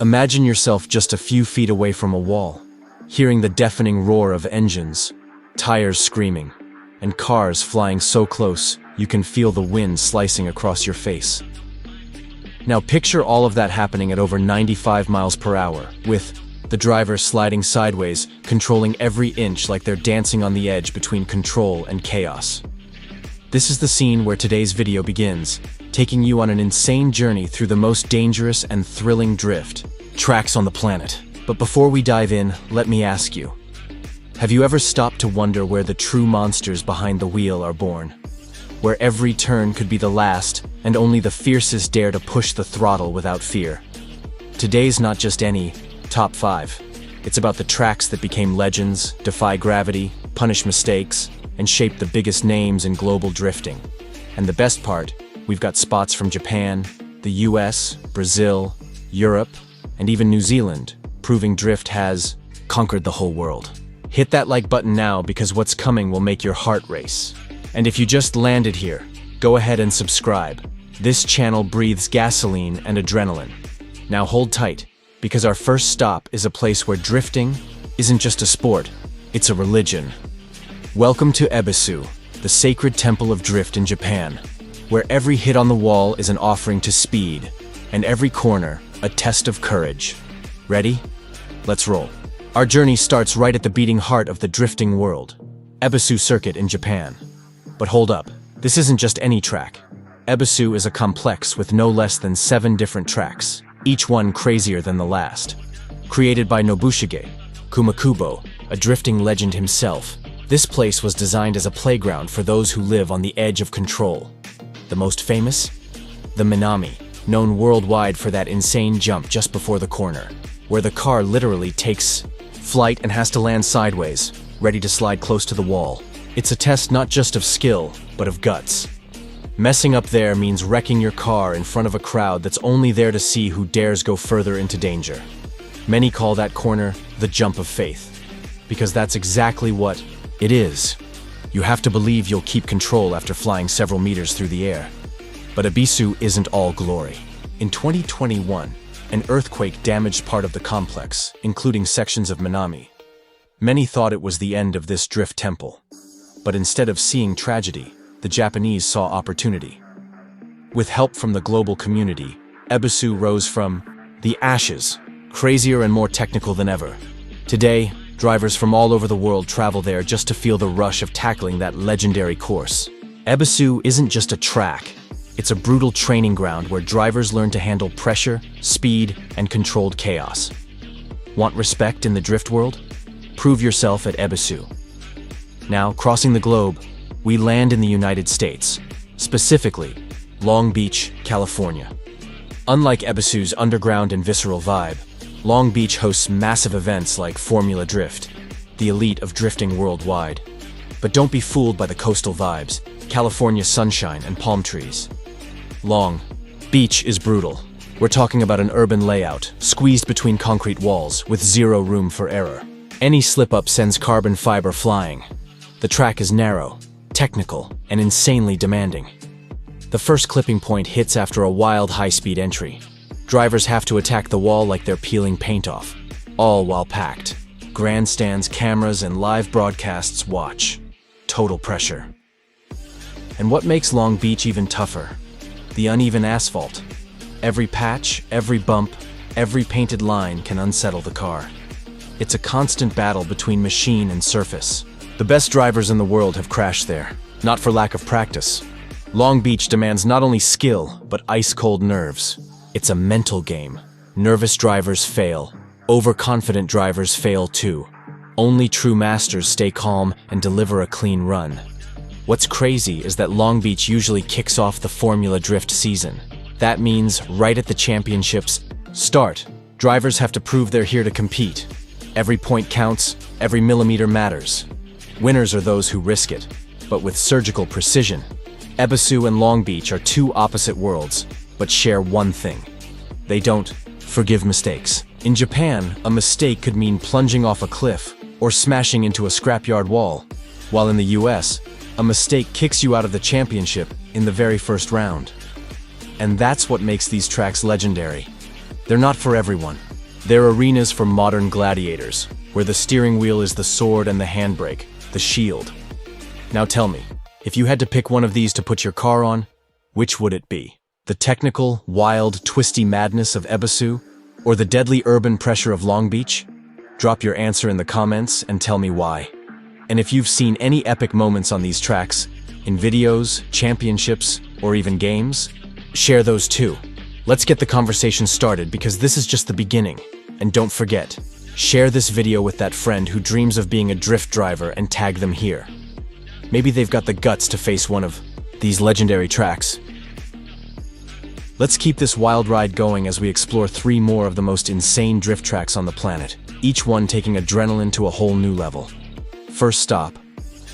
Imagine yourself just a few feet away from a wall, hearing the deafening roar of engines, tires screaming, and cars flying so close you can feel the wind slicing across your face. Now picture all of that happening at over 95 miles per hour, with the driver sliding sideways, controlling every inch like they're dancing on the edge between control and chaos. This is the scene where today's video begins, taking you on an insane journey through the most dangerous and thrilling drift tracks on the planet. But before we dive in, let me ask you, have you ever stopped to wonder where the true monsters behind the wheel are born? Where every turn could be the last, and only the fiercest dare to push the throttle without fear? Today's not just any top 5. It's about the tracks that became legends, defy gravity, punish mistakes, and shape the biggest names in global drifting. And the best part, we've got spots from Japan, the US, Brazil, Europe, and even New Zealand, proving drift has conquered the whole world. Hit that like button now because what's coming will make your heart race. And if you just landed here, go ahead and subscribe. This channel breathes gasoline and adrenaline. Now hold tight, because our first stop is a place where drifting isn't just a sport, it's a religion. Welcome to Ebisu, the sacred temple of drift in Japan, where every hit on the wall is an offering to speed, and every corner a test of courage. Ready? Let's roll. Our journey starts right at the beating heart of the drifting world, Ebisu Circuit in Japan. But hold up, this isn't just any track. Ebisu is a complex with no less than 7 different tracks, each one crazier than the last. Created by Nobushige Kumakubo, a drifting legend himself, this place was designed as a playground for those who live on the edge of control. The most famous? The Minami, known worldwide for that insane jump just before the corner, where the car literally takes flight and has to land sideways, ready to slide close to the wall. It's a test not just of skill, but of guts. Messing up there means wrecking your car in front of a crowd that's only there to see who dares go further into danger. Many call that corner the jump of faith, because that's exactly what it is. You have to believe you'll keep control after flying several meters through the air. But Ebisu isn't all glory. In 2021, an earthquake damaged part of the complex, including sections of Minami. Many thought it was the end of this drift temple. But instead of seeing tragedy, the Japanese saw opportunity. With help from the global community, Ebisu rose from the ashes, crazier and more technical than ever. Today, drivers from all over the world travel there just to feel the rush of tackling that legendary course. Ebisu isn't just a track. It's a brutal training ground where drivers learn to handle pressure, speed, and controlled chaos. Want respect in the drift world? Prove yourself at Ebisu. Now, crossing the globe, we land in the United States, specifically Long Beach, California. Unlike Ebisu's underground and visceral vibe, Long Beach hosts massive events like Formula Drift, the elite of drifting worldwide. But don't be fooled by the coastal vibes, California sunshine and palm trees. Long Beach is brutal. We're talking about an urban layout, squeezed between concrete walls, with zero room for error. Any slip-up sends carbon fiber flying. The track is narrow, technical, and insanely demanding. The first clipping point hits after a wild high-speed entry. Drivers have to attack the wall like they're peeling paint off, all while packed. Grandstands, cameras, and live broadcasts watch. Total pressure. And what makes Long Beach even tougher? The uneven asphalt. Every patch, every bump, every painted line can unsettle the car. It's a constant battle between machine and surface. The best drivers in the world have crashed there, not for lack of practice. Long Beach demands not only skill, but ice-cold nerves. It's a mental game. Nervous drivers fail. Overconfident drivers fail too. Only true masters stay calm and deliver a clean run. What's crazy is that Long Beach usually kicks off the Formula Drift season. That means right at the championships start, drivers have to prove they're here to compete. Every point counts, every millimeter matters. Winners are those who risk it, but with surgical precision. Ebisu and Long Beach are two opposite worlds, but share one thing. They don't forgive mistakes. In Japan, a mistake could mean plunging off a cliff or smashing into a scrapyard wall, while in the US, a mistake kicks you out of the championship in the very first round. And that's what makes these tracks legendary. They're not for everyone. They're arenas for modern gladiators, where the steering wheel is the sword and the handbrake, the shield. Now tell me, if you had to pick one of these to put your car on, which would it be? The technical, wild, twisty madness of Ebisu, or the deadly urban pressure of Long Beach? Drop your answer in the comments and tell me why. And if you've seen any epic moments on these tracks, in videos, championships, or even games, share those too. Let's get the conversation started because this is just the beginning. And don't forget, share this video with that friend who dreams of being a drift driver and tag them here. Maybe they've got the guts to face one of these legendary tracks. Let's keep this wild ride going as we explore 3 more of the most insane drift tracks on the planet, each one taking adrenaline to a whole new level. First stop,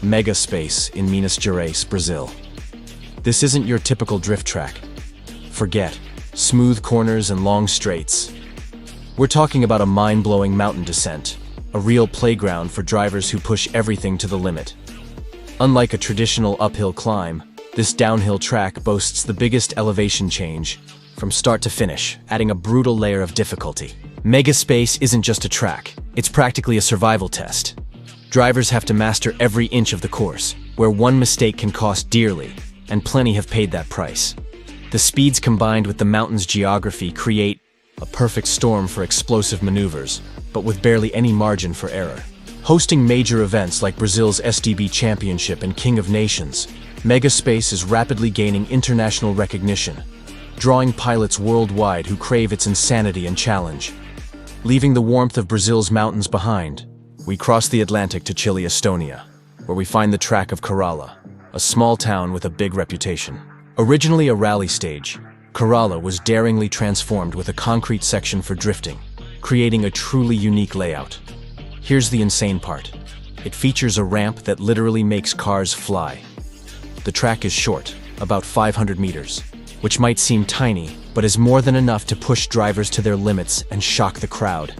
Megaspace in Minas Gerais, Brazil. This isn't your typical drift track. Forget smooth corners and long straights. We're talking about a mind-blowing mountain descent, a real playground for drivers who push everything to the limit. Unlike a traditional uphill climb, this downhill track boasts the biggest elevation change from start to finish, adding a brutal layer of difficulty. Megaspace isn't just a track, it's practically a survival test. Drivers have to master every inch of the course, where one mistake can cost dearly, and plenty have paid that price. The speeds combined with the mountain's geography create a perfect storm for explosive maneuvers, but with barely any margin for error. Hosting major events like Brazil's SDB Championship and King of Nations, Megaspace is rapidly gaining international recognition, drawing pilots worldwide who crave its insanity and challenge. Leaving the warmth of Brazil's mountains behind, we cross the Atlantic to Chile, Estonia, where we find the track of Kerala, a small town with a big reputation. Originally a rally stage, Kerala was daringly transformed with a concrete section for drifting, creating a truly unique layout. Here's the insane part. It features a ramp that literally makes cars fly. The track is short, about 500 meters, which might seem tiny, but is more than enough to push drivers to their limits and shock the crowd.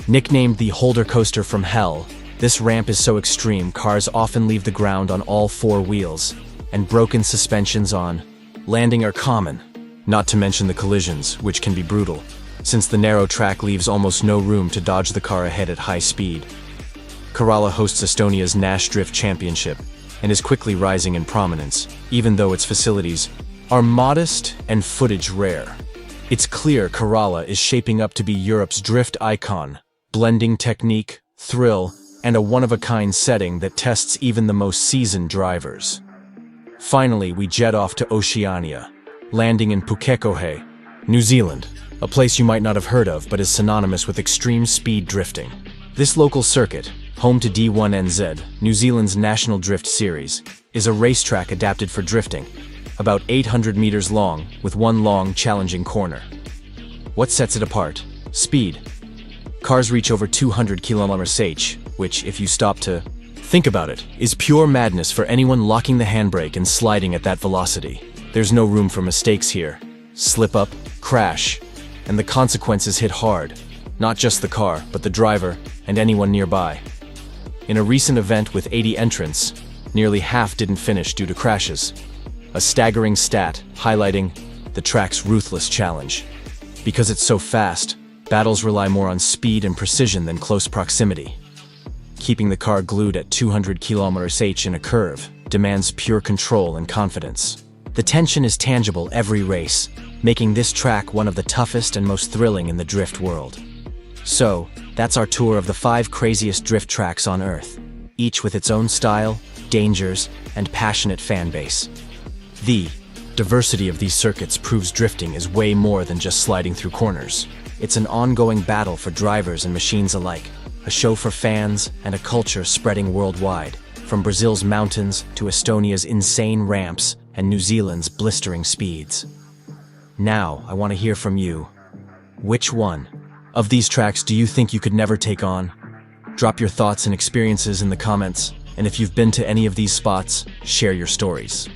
Nicknamed the Holder Coaster from Hell, this ramp is so extreme cars often leave the ground on all 4 wheels, and broken suspensions on landing are common, not to mention the collisions, which can be brutal, since the narrow track leaves almost no room to dodge the car ahead at high speed. Kerala hosts Estonia's Nash Drift Championship, and is quickly rising in prominence, even though its facilities are modest and footage rare. It's clear Kerala is shaping up to be Europe's drift icon, blending technique, thrill, and a one-of-a-kind setting that tests even the most seasoned drivers. Finally, we jet off to Oceania, landing in Pukekohe, New Zealand, a place you might not have heard of but is synonymous with extreme speed drifting. This local circuit, home to D1NZ, New Zealand's National Drift Series, is a racetrack adapted for drifting, about 800 meters long, with one long, challenging corner. What sets it apart? Speed. Cars reach over 200 km/h, which, if you stop to think about it, is pure madness for anyone locking the handbrake and sliding at that velocity. There's no room for mistakes here. Slip up, crash, and the consequences hit hard. Not just the car, but the driver and anyone nearby. In a recent event with 80 entrants, nearly half didn't finish due to crashes. A staggering stat highlighting the track's ruthless challenge. Because it's so fast, battles rely more on speed and precision than close proximity. Keeping the car glued at 200 km/h in a curve demands pure control and confidence. The tension is tangible every race, making this track one of the toughest and most thrilling in the drift world. So, that's our tour of the 5 craziest drift tracks on Earth, each with its own style, dangers, and passionate fan base. The diversity of these circuits proves drifting is way more than just sliding through corners. It's an ongoing battle for drivers and machines alike, a show for fans and a culture spreading worldwide, from Brazil's mountains to Estonia's insane ramps and New Zealand's blistering speeds. Now, I want to hear from you. Which one of these tracks do you think you could never take on? Drop your thoughts and experiences in the comments, and if you've been to any of these spots, share your stories.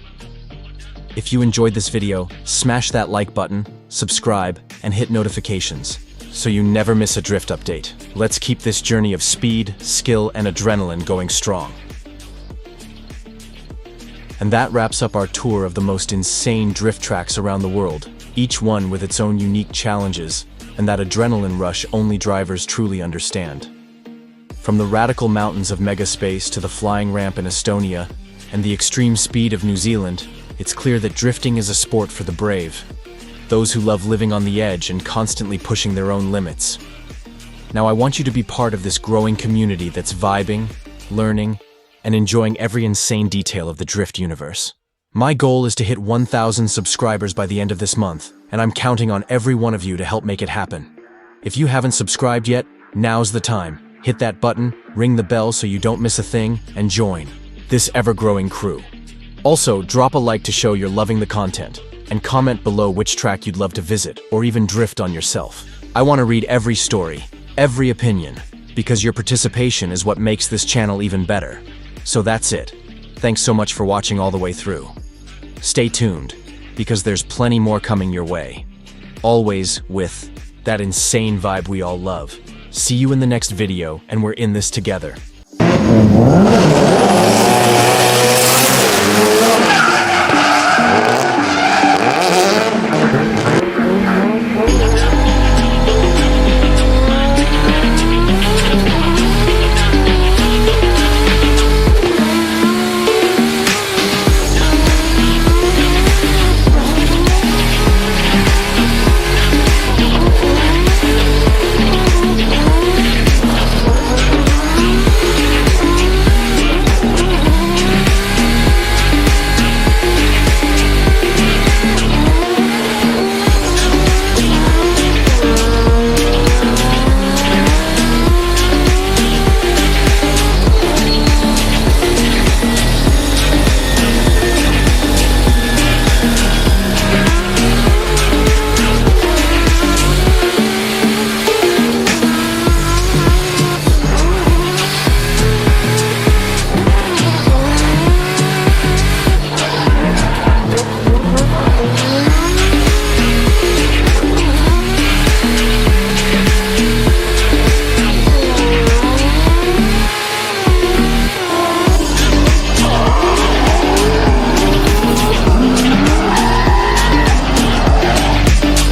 If you enjoyed this video, smash that like button, subscribe, and hit notifications, so you never miss a drift update. Let's keep this journey of speed, skill, and adrenaline going strong. And that wraps up our tour of the most insane drift tracks around the world. each one with its own unique challenges, and that adrenaline rush only drivers truly understand. From the radical mountains of Megaspace to the flying ramp in Estonia and the extreme speed of New Zealand, it's clear that drifting is a sport for the brave, those who love living on the edge and constantly pushing their own limits. Now I want you to be part of this growing community that's vibing, learning, and enjoying every insane detail of the drift universe. My goal is to hit 1,000 subscribers by the end of this month, and I'm counting on every one of you to help make it happen. If you haven't subscribed yet, now's the time. Hit that button, ring the bell so you don't miss a thing, and join this ever-growing crew. Also, drop a like to show you're loving the content, and comment below which track you'd love to visit, or even drift on yourself. I want to read every story, every opinion, because your participation is what makes this channel even better. So that's it. Thanks so much for watching all the way through. Stay tuned, because there's plenty more coming your way. Always with that insane vibe we all love. See you in the next video, and we're in this together.